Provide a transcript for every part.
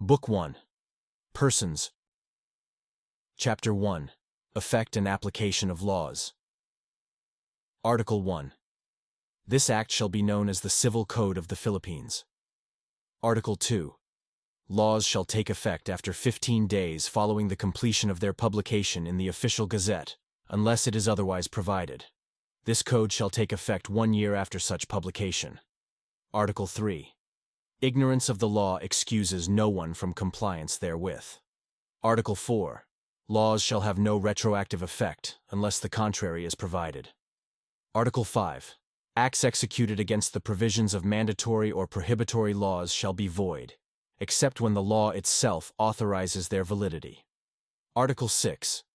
Book 1. Persons. Chapter 1. Effect and Application of Laws. Article 1. This act shall be known as the Civil Code of the Philippines. Article 2. Laws shall take effect after 15 days following the completion of their publication in the Official Gazette, unless it is otherwise provided. This code shall take effect 1 year after such publication. Article 3. Ignorance of the law excuses no one from compliance therewith. Article 4. Laws shall have no retroactive effect unless the contrary is provided. Article 5. Acts executed against the provisions of mandatory or prohibitory laws shall be void, except when the law itself authorizes their validity. Article 6.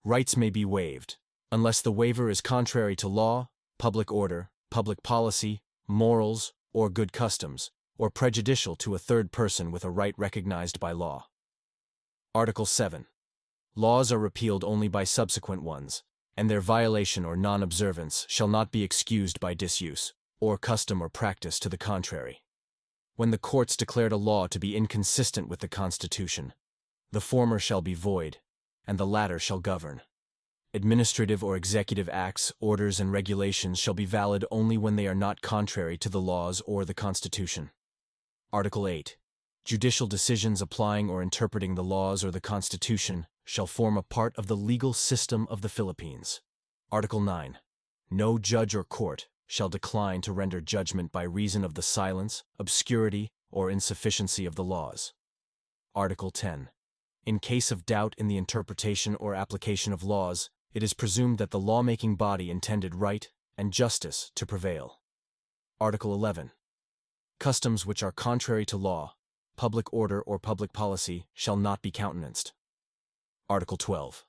Rights may be waived, unless the waiver is contrary to law, public order, public policy, morals, or good customs, or prejudicial to a third person with a right recognized by law. Article 7. Laws are repealed only by subsequent ones, and their violation or non-observance shall not be excused by disuse, or custom or practice to the contrary. When the courts declared a law to be inconsistent with the Constitution, the former shall be void, and the latter shall govern. Administrative or executive acts, orders, and regulations shall be valid only when they are not contrary to the laws or the Constitution. Article 8. Judicial decisions applying or interpreting the laws or the Constitution shall form a part of the legal system of the Philippines. Article 9. No judge or court shall decline to render judgment by reason of the silence, obscurity, or insufficiency of the laws. Article 10. In case of doubt in the interpretation or application of laws, it is presumed that the lawmaking body intended right and justice to prevail. Article 11. Customs which are contrary to law, public order, or public policy shall not be countenanced. Article 12.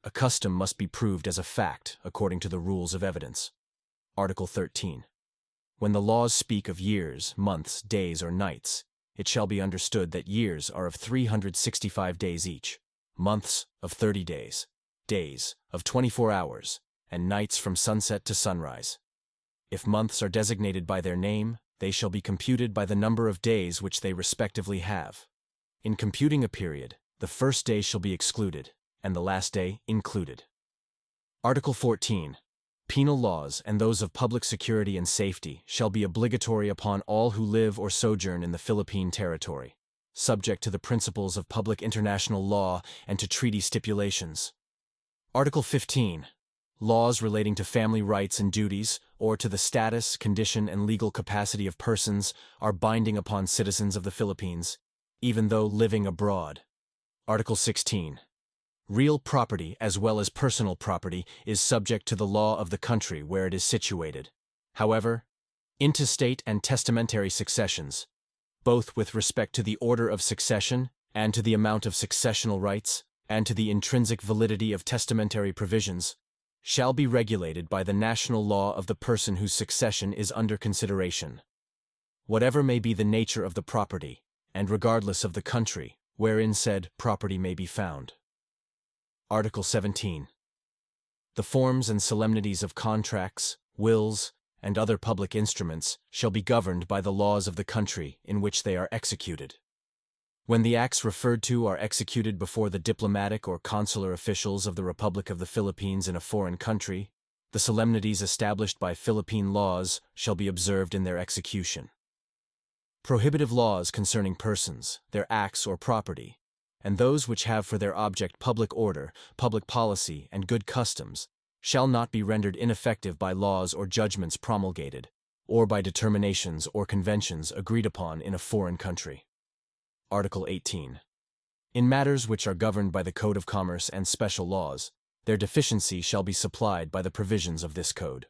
A custom must be proved as a fact according to the rules of evidence. Article 13. When the laws speak of years, months, days, or nights, it shall be understood that years are of 365 days each, months of 30 days, days of 24 hours, and nights from sunset to sunrise. If months are designated by their name, they shall be computed by the number of days which they respectively have. In computing a period, the first day shall be excluded, and the last day included. Article 14. Penal laws and those of public security and safety shall be obligatory upon all who live or sojourn in the Philippine territory, subject to the principles of public international law and to treaty stipulations. Article 15. Laws relating to family rights and duties, or to the status, condition, and legal capacity of persons are binding upon citizens of the Philippines, even though living abroad. Article 16. Real property as well as personal property is subject to the law of the country where it is situated. However, intestate and testamentary successions, both with respect to the order of succession and to the amount of successional rights and to the intrinsic validity of testamentary provisions, shall be regulated by the national law of the person whose succession is under consideration. Whatever may be the nature of the property, and regardless of the country wherein said property may be found. Article 17. The forms and solemnities of contracts, wills, and other public instruments shall be governed by the laws of the country in which they are executed. When the acts referred to are executed before the diplomatic or consular officials of the Republic of the Philippines in a foreign country, the solemnities established by Philippine laws shall be observed in their execution. Prohibitive laws concerning persons, their acts or property, and those which have for their object public order, public policy, and good customs, shall not be rendered ineffective by laws or judgments promulgated, or by determinations or conventions agreed upon in a foreign country. Article 18. In matters which are governed by the Code of Commerce and special laws, their deficiency shall be supplied by the provisions of this code.